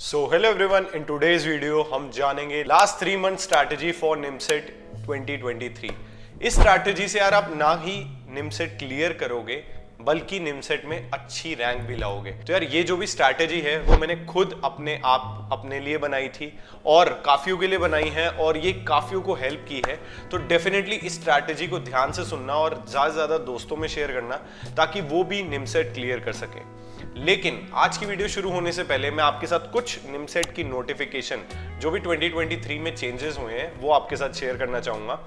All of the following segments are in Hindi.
So hello everyone, in today's video हम जानेंगे last 3 month strategy for NIMCET 2023। इस स्ट्रैटेजी से यार आप ना ही निमसेट क्लियर करोगे बल्कि निमसेट में अच्छी रैंक भी लाओगे। तो यार ये जो भी स्ट्रैटेजी है वो मैंने खुद अपने लिए बनाई थी और काफियों के लिए बनाई है और ये काफियों को हेल्प की है। तो डेफिनेटली इस स्ट्रैटेजी को ध्यान से सुनना और ज्यादा से ज्यादा दोस्तों में शेयर करना ताकि वो भी निमसेट क्लियर कर सके। लेकिन आज की वीडियो शुरू होने से पहले मैं आपके साथ कुछ निमसेट की नोटिफिकेशन जो भी 2023 में चेंजेस हुए हैं वो आपके साथ शेयर करना चाहूंगा।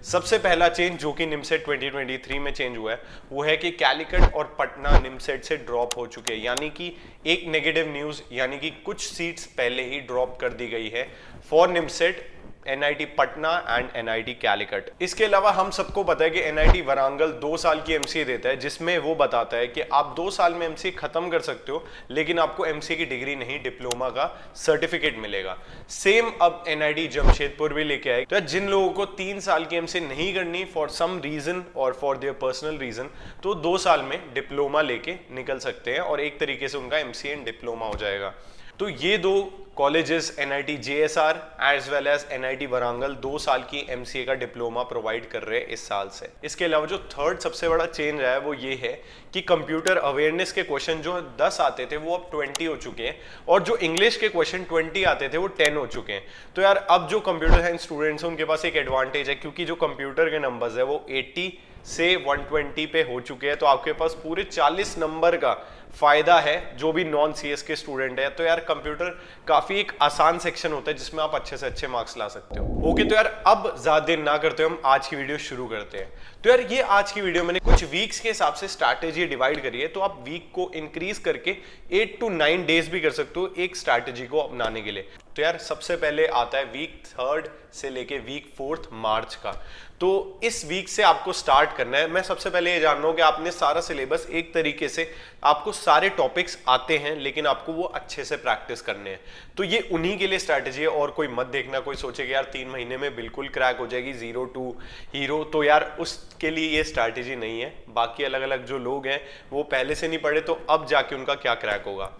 सबसे पहला चेंज जो कि निमसेट 2023 में चेंज हुआ है वो है कि कैलिकट और पटना निमसेट से ड्रॉप हो चुके हैं, यानी कि एक नेगेटिव न्यूज, यानी कि कुछ सीट्स पहले ही ड्रॉप कर दी गई है for NIMCET, NIT Patna and NIT Calicut. इसके अलावा हम सबको पता है कि एनआईटी वरांगल 2 साल की एमसीए देता है जिसमें वो बताता है कि आप 2 साल में एमसीए खत्म कर सकते हो लेकिन आपको एमसीए की डिग्री नहीं, डिप्लोमा का सर्टिफिकेट मिलेगा। सेम अब एनआईटी जमशेदपुर भी लेके आए। तो जिन लोगों को 3 साल की एमसीए नहीं करनी फॉर सम रीजन और फॉर देयर पर्सनल रीजन, तो 2 साल में डिप्लोमा लेके निकल सकते हैं और एक तरीके से उनका एमसीए एंड डिप्लोमा हो जाएगा। तो ये 2 colleges NIT JSR as well as NIT Warangal 2 साल की एमसीए का डिप्लोमा प्रोवाइड कर रहे हैं इस साल से। इसके अलावा जो थर्ड सबसे बड़ा चेंज आया है वो ये है कि कंप्यूटर अवेयरनेस के क्वेश्चन जो 10 आते थे वो अब 20 हो चुके हैं और जो इंग्लिश के क्वेश्चन 20 आते थे वो 10 हो चुके हैं। तो यार अब जो कंप्यूटर साइंस स्टूडेंट्स हैं उनके पास एक एडवांटेज है, क्योंकि जो कंप्यूटर के नंबर्स है वो 80 से 120 पे हो चुके हैं। तो आपके पास पूरे 40 नंबर का फायदा है जो भी नॉन सीएस के स्टूडेंट है। तो यार कंप्यूटर काफी एक आसान सेक्शन होता है जिसमें आप अच्छे से अच्छे मार्क्स ला सकते हो। ओके, तो यार अब ज्यादा देर ना करते हुए हम आज की वीडियो शुरू करते हैं। तो यार ये आज की वीडियो मैंने कुछ वीक्स के हिसाब से स्ट्रैटेजी डिवाइड करी है, तो आप वीक को इंक्रीज करके 8 to 9 डेज भी कर सकते हो एक स्ट्रैटेजी को अपनाने के लिए। तो यार सबसे पहले आता है वीक 3 से लेके वीक 4 मार्च का। तो इस वीक से आपको स्टार्ट करना है। मैं सबसे पहले ये जान रहा हूं कि आपने सारा सिलेबस एक तरीके से, आपको सारे टॉपिक्स आते हैं लेकिन आपको वो अच्छे से प्रैक्टिस करने हैं। तो ये उन्हीं के लिए स्ट्रैटेजी है और कोई मत देखना कोई सोचे कि यार 3 महीने में बिल्कुल क्रैक हो जाएगी 0 to हीरो, तो यार उसके लिए ये स्ट्रैटेजी नहीं है। बाकी अलग अलग जो लोग हैं वो पहले से नहीं पढ़े तो अब जाके उनका क्या क्रैक होगा।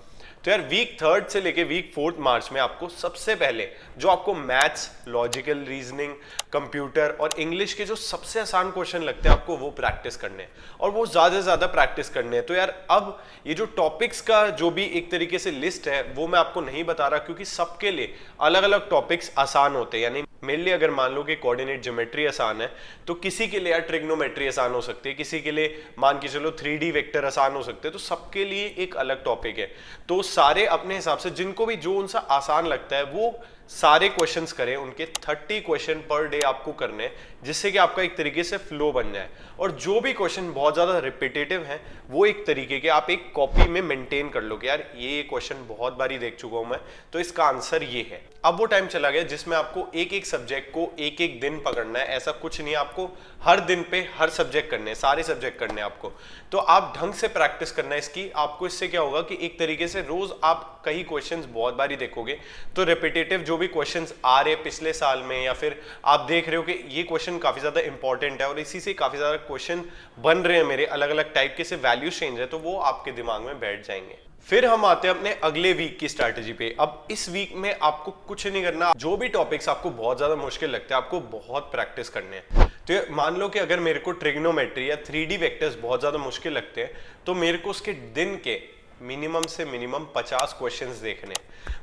तो यार वीक 3 से लेके वीक 4 मार्च में आपको सबसे पहले जो आपको मैथ्स, लॉजिकल रीजनिंग, कंप्यूटर और इंग्लिश के जो सबसे आसान क्वेश्चन लगते हैं आपको वो प्रैक्टिस करने हैं और वो ज्यादा से ज्यादा प्रैक्टिस करने हैं। तो यार अब ये जो टॉपिक्स का जो भी एक तरीके से लिस्ट है वो मैं आपको नहीं बता रहा, क्योंकि सबके लिए अलग अलग टॉपिक्स आसान होते हैं। यानी मेरे लिए अगर मान लो कि कोऑर्डिनेट ज्योमेट्री आसान है तो किसी के लिए यार ट्रिग्नोमेट्री आसान हो सकती है, किसी के लिए मान के चलो 3D वेक्टर आसान हो सकते हैं। तो सबके लिए एक अलग टॉपिक है। तो सारे अपने हिसाब से जिनको भी जो उनसा आसान लगता है वो सारे क्वेश्चंस करें। उनके 30 क्वेश्चन पर डे आपको करने हैं जिससे कि आपका एक तरीके से फ्लो बन जाए। और जो भी क्वेश्चन बहुत ज्यादा रिपीटेटिव हैं वो एक तरीके के आप एक कॉपी में मेंटेन कर लो कि यार ये क्वेश्चन बहुत बारी देख चुका हूं मैं, तो इसका आंसर ये है। अब वो टाइम चला गया जिसमें आपको एक एक सब्जेक्ट को एक एक दिन पकड़ना है। ऐसा कुछ नहीं है, आपको हर दिन पे हर सब्जेक्ट करने हैं, सारे सब्जेक्ट करने हैं आपको। तो आप ढंग से प्रैक्टिस करना है इसकी। आपको इससे क्या होगा कि एक तरीके से रोज आप कई क्वेश्चंस बहुत बारी देखोगे तो रिपीटेटिव जो भी क्वेश्चंस आ रहे पिछले साल में या फिर आप देख रहे हो कि ये क्वेश्चन काफी ज्यादा इंपॉर्टेंट है और इसी से काफी ज्यादा क्वेश्चन बन रहे हैं मेरे अलग अलग टाइप के, से वैल्यू चेंज है, तो वो आपके दिमाग में बैठ जाएंगे। फिर हम आते हैं अपने अगले वीक की स्ट्रैटेजी पे। अब इस वीक में आपको कुछ नहीं करना, जो भी टॉपिक्स आपको बहुत ज्यादा मुश्किल लगते हैं आपको बहुत प्रैक्टिस करने हैं। तो मान लो कि अगर मेरे को ट्रिग्नोमेट्री या 3D वेक्टर्स बहुत ज्यादा मुश्किल लगते हैं तो मेरे को उसके दिन के मिनिमम से मिनिमम 50 क्वेश्चंस देखने।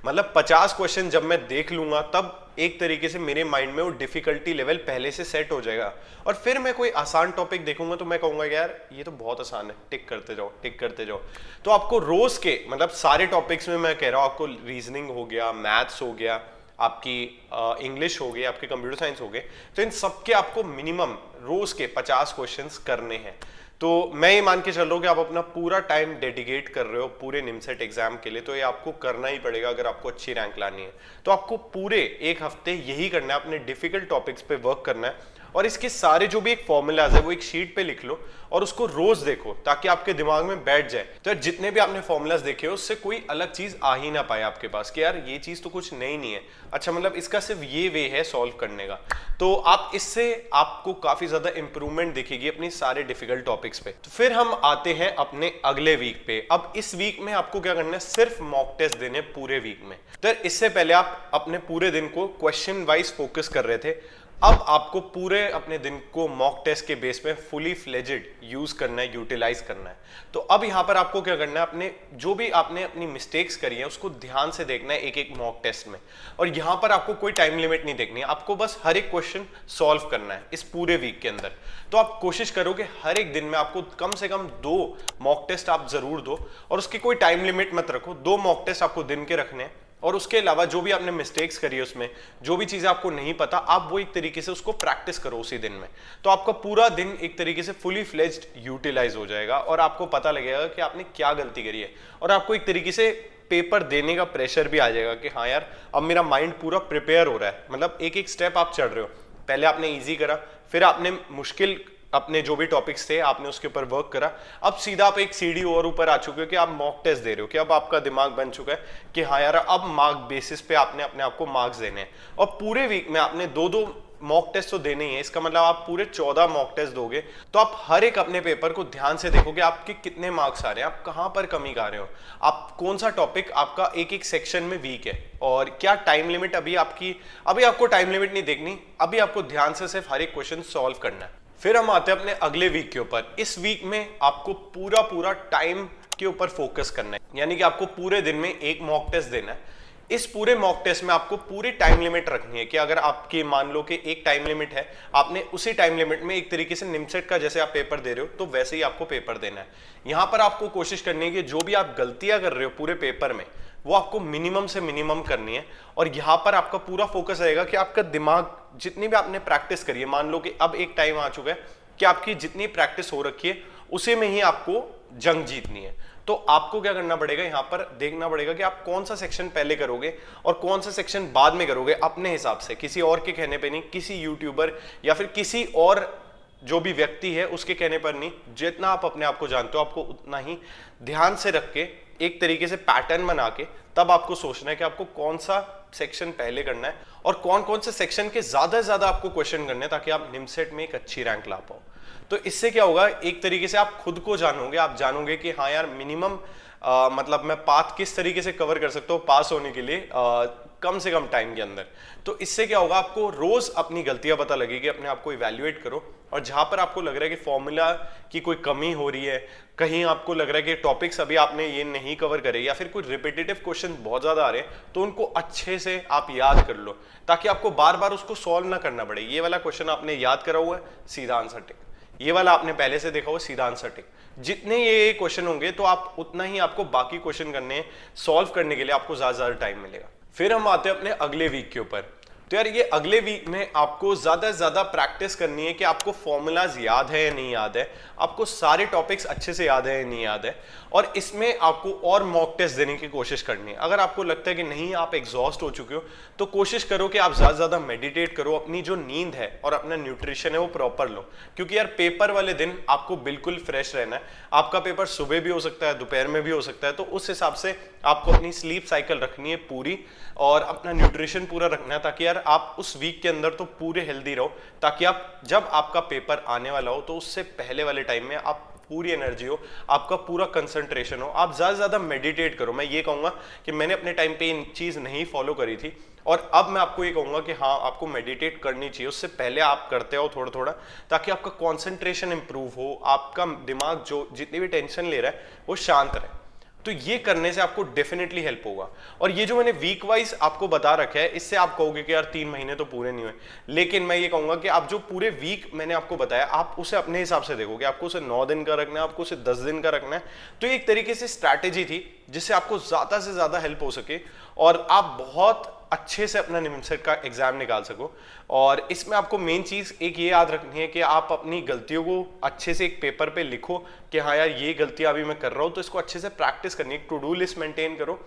मतलब 50 क्वेश्चन जब मैं देख लूंगा तब एक तरीके से मेरे माइंड में वो डिफिकल्टी लेवल पहले से सेट हो जाएगा और फिर मैं कोई आसान टॉपिक देखूंगा तो मैं कहूंगा यार ये तो बहुत आसान है, टिक करते जाओ टिक करते जाओ। तो आपको रोज के मतलब सारे टॉपिक्स में मैं कह रहा हूं, आपको रीजनिंग हो गया, मैथ्स हो गया, आपकी इंग्लिश हो गई, आपके कंप्यूटर साइंस हो गए, तो इन सबके आपको मिनिमम रोज के 50 क्वेश्चंस करने हैं। तो मैं ये मान के चल रहा हूँ कि आप अपना पूरा टाइम डेडिकेट कर रहे हो पूरे निमसेट एग्जाम के लिए, तो ये आपको करना ही पड़ेगा अगर आपको अच्छी रैंक लानी है। तो आपको पूरे एक हफ्ते यही करना है, अपने डिफिकल्ट टॉपिक्स पे वर्क करना है और इसके सारे जो भी एक फॉर्मूलाज है वो एक शीट पे लिख लो और उसको रोज देखो ताकि आपके दिमाग में बैठ जाए। तो यार जितने भी आपने फॉर्मूलाज देखे उससे कोई अलग चीज आ ही ना पाए आपके पास कि यार ये चीज तो कुछ नई नहीं है, अच्छा मतलब इसका सिर्फ ये वे है सॉल्व करने का। तो आप इससे आपको काफी ज्यादा इंप्रूवमेंट दिखेगी अपनी सारे डिफिकल्ट टॉपिक्स पे। तो फिर हम आते हैं अपने अगले वीक पे। अब इस वीक में आपको क्या करना है, सिर्फ मॉक टेस्ट देने पूरे वीक में। तो इससे पहले आप अपने पूरे दिन को क्वेश्चन वाइज फोकस कर रहे थे, अब आपको पूरे अपने दिन को मॉक टेस्ट के बेस में फुली फ्लेजेड यूज करना है, यूटिलाइज करना है। तो अब यहां पर आपको क्या करना है, अपने जो भी आपने अपनी मिस्टेक्स करी है उसको ध्यान से देखना है एक एक मॉक टेस्ट में। और यहां पर आपको कोई टाइम लिमिट नहीं देखनी है, आपको बस हर एक क्वेश्चन सॉल्व करना है इस पूरे वीक के अंदर। तो आप कोशिश करो कि हर एक दिन में आपको कम से कम 2 मॉक टेस्ट आप जरूर दो, और उसकी कोई टाइम लिमिट मत रखो, 2 मॉक टेस्ट आपको दिन के रखने हैं। और उसके अलावा जो भी आपने मिस्टेक्स करी है उसमें जो भी चीजें आपको नहीं पता, आप वो एक तरीके से उसको प्रैक्टिस करो उसी दिन में। तो आपका पूरा दिन एक तरीके से फुली फ्लेज्ड यूटिलाइज हो जाएगा और आपको पता लगेगा कि आपने क्या गलती करी है, और आपको एक तरीके से पेपर देने का प्रेशर भी आ जाएगा कि हाँ यार अब मेरा माइंड पूरा प्रिपेयर हो रहा है। मतलब एक एक स्टेप आप चढ़ रहे हो, पहले आपने ईजी करा, फिर आपने मुश्किल अपने जो भी टॉपिक्स थे आपने उसके ऊपर वर्क करा, अब सीधा आप एक सीढ़ी और ऊपर आ चुके हो कि आप मॉक टेस्ट दे रहे हो, कि अब आपका दिमाग बन चुका है कि हाँ यार अब मार्क बेसिस पे आपने अपने आप को मार्क्स देने हैं। और पूरे वीक में आपने 2-2 मॉक टेस्ट तो देने ही है, इसका मतलब आप पूरे 14 मॉक टेस्ट दोगे। तो आप हर एक अपने पेपर को ध्यान से देखो कि आपके कितने मार्क्स आ रहे हैं, आप कहां पर कमी कर रहे हो, आप कौन सा टॉपिक आपका एक एक सेक्शन में वीक है, और क्या टाइम लिमिट अभी आपको टाइम लिमिट नहीं देखनी, अभी आपको ध्यान से सिर्फ हर एक क्वेश्चन सॉल्व करना है। फिर हम आते हैं अपने अगले वीक के ऊपर। इस वीक में आपको पूरा टाइम के ऊपर फोकस करना है, यानी कि आपको पूरे दिन में एक मॉक टेस्ट देना है। इस पूरे मॉक टेस्ट में आपको पूरी टाइम लिमिट रखनी है कि अगर आपकी मान लो कि एक टाइम लिमिट है, आपने उसी टाइम लिमिट में एक तरीके से निमसेट का जैसे आप पेपर दे रहे हो तो वैसे ही आपको पेपर देना है। यहां पर आपको कोशिश करनी है कि जो भी आप गलतियां कर रहे हो पूरे पेपर में वो आपको मिनिमम से मिनिमम करनी है। और यहां पर आपका पूरा फोकस रहेगा कि आपका दिमाग जितनी भी आपने प्रैक्टिस करी है, मान लो कि अब एक टाइम आ चुका है कि आपकी जितनी प्रैक्टिस हो रखी है उसी में ही आपको जंग जीतनी है। तो आपको क्या करना पड़ेगा, यहां पर देखना पड़ेगा कि आप कौन सा सेक्शन पहले करोगे और कौन सा सेक्शन बाद में करोगे, अपने हिसाब से, किसी और के कहने पे नहीं, किसी यूट्यूबर या फिर किसी और जो भी व्यक्ति है उसके कहने पर नहीं। जितना आप अपने आप को जानते हो आपको उतना ही ध्यान से रख के एक तरीके से पैटर्न बना के तब आपको सोचना है कि आपको कौन सा सेक्शन पहले करना है और कौन कौन से सेक्शन के ज्यादा से ज्यादा आपको क्वेश्चन करने हैं ताकि आप निमसेट में एक अच्छी रैंक ला पाओ। तो इससे क्या होगा, एक तरीके से आप खुद को जानोगे, आप जानोगे कि हाँ यार मिनिमम मतलब मैं पाथ किस तरीके से कवर कर सकता हूँ पास होने के लिए कम से कम टाइम के अंदर। तो इससे क्या होगा, आपको रोज अपनी गलतियां पता लगेगी, अपने आप को इवैल्यूएट करो, और जहां पर आपको लग रहा है कि फॉर्मूला की कोई कमी हो रही है, कहीं आपको लग रहा है कि टॉपिक्स अभी आपने ये नहीं कवर करे या फिर कोई रिपीटेटिव क्वेश्चन बहुत ज्यादा आ रहे हैं, तो उनको अच्छे से आप याद कर लो ताकि आपको बार बार उसको सॉल्व ना करना पड़े। ये वाला क्वेश्चन आपने याद करा हुआ है, सीधा आंसर टिक, ये वाला आपने पहले से देखा हुआ, सीधा आंसर टिक। जितने ये क्वेश्चन होंगे तो आप उतना ही आपको बाकी क्वेश्चन करने, सॉल्व करने के लिए आपको ज्यादा टाइम मिलेगा। फिर हम आते हैं अपने अगले वीक के ऊपर। तो यार ये अगले वीक में आपको ज्यादा से ज्यादा प्रैक्टिस करनी है कि आपको फॉर्मूलाज याद है या नहीं याद है, आपको सारे टॉपिक्स अच्छे से याद है या नहीं याद है, और इसमें आपको और मॉक टेस्ट देने की कोशिश करनी है। अगर आपको लगता है कि नहीं आप एग्जॉस्ट हो चुके हो तो कोशिश करो कि आप ज्यादा से ज्यादा मेडिटेट करो, अपनी जो नींद है और अपना न्यूट्रिशन है वो प्रॉपर लो, क्योंकि यार पेपर वाले दिन आपको बिल्कुल फ्रेश रहना है। आपका पेपर सुबह भी हो सकता है, दोपहर में भी हो सकता है, तो उस हिसाब से आपको अपनी स्लीप साइकिल रखनी है पूरी और अपना न्यूट्रिशन पूरा रखना है ताकि यार आप उस वीक के अंदर तो पूरे हेल्दी रहो, ताकि आप जब आपका पेपर आने वाला हो तो उससे पहले वाले टाइम में आप पूरी एनर्जी हो, आपका पूरा कंसंट्रेशन हो, आप ज्यादा से ज्यादा मेडिटेट करो। मैं ये कहूंगा कि मैंने अपने टाइम पे ये चीज नहीं फॉलो करी थी और अब मैं आपको ये कहूंगा कि हाँ आपको मेडिटेट करनी चाहिए, उससे पहले आप करते हो थोड़ा थोड़ा ताकि आपका कंसंट्रेशन इंप्रूव हो, आपका दिमाग जो जितनी भी टेंशन ले रहा है वो शांत रहे। तो ये करने से आपको डेफिनेटली हेल्प होगा। और ये जो मैंने वीक वाइज आपको बता रखा है इससे आप कहोगे कि यार 3 महीने तो पूरे नहीं हुए, लेकिन मैं ये कहूंगा कि आप जो पूरे वीक मैंने आपको बताया आप उसे अपने हिसाब से देखोगे, आपको उसे 9 दिन का रखना है, आपको उसे 10 दिन का रखना है। तो एक तरीके से स्ट्रैटेजी थी जिससे आपको ज्यादा से ज्यादा हेल्प हो सके और आप बहुत अच्छे से अपना निमसेट का एग्जाम निकाल सको। और इसमें आपको मेन चीज एक ये याद रखनी है कि आप अपनी गलतियों को अच्छे से एक पेपर पे लिखो कि हाँ यार ये गलतियां अभी मैं कर रहा हूं, तो इसको अच्छे से प्रैक्टिस करनी है, टू डू लिस्ट मेंटेन करो,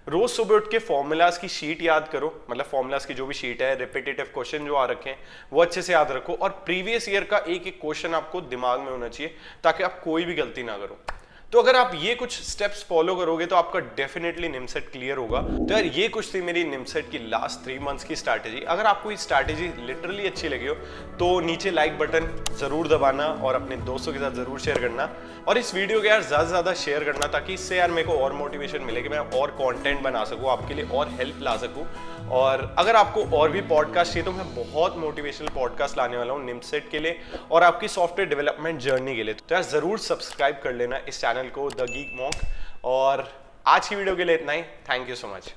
रोज सुबह उठ के फॉर्मूलाज की शीट याद करो, मतलब फॉर्मूलाज की जो भी शीट है, रिपीटेटिव क्वेश्चन जो आ रखे हैं वो अच्छे से याद रखो, और प्रीवियस ईयर का एक एक क्वेश्चन आपको दिमाग में होना चाहिए ताकि आप कोई भी गलती ना करो। तो अगर आप ये कुछ स्टेप्स फॉलो करोगे तो आपका डेफिनेटली निमसेट क्लियर होगा। तो यार ये कुछ थी मेरी निमसेट की लास्ट 3 मंथ्स की स्ट्रैटेजी। अगर आपको ये स्ट्रैटेजी लिटरली अच्छी लगी हो तो नीचे लाइक बटन जरूर दबाना और अपने दोस्तों के साथ जरूर शेयर करना, और इस वीडियो को यार ज्यादा से ज्यादा शेयर करना ताकि इससे यार मेरे को और मोटिवेशन मिले कि मैं और कंटेंट बना सकूं, आपके लिए और हेल्प ला सकूं। और अगर आपको और भी पॉडकास्ट चाहिए तो मैं बहुत मोटिवेशनल पॉडकास्ट लाने वाला हूं निमसेट के लिए और आपकी सॉफ्टवेयर डेवलपमेंट जर्नी के लिए। तो यार जरूर सब्सक्राइब कर लेना इस चैनल को, द गीक मॉन्क। और आज की वीडियो के लिए इतना ही। Thank you so much.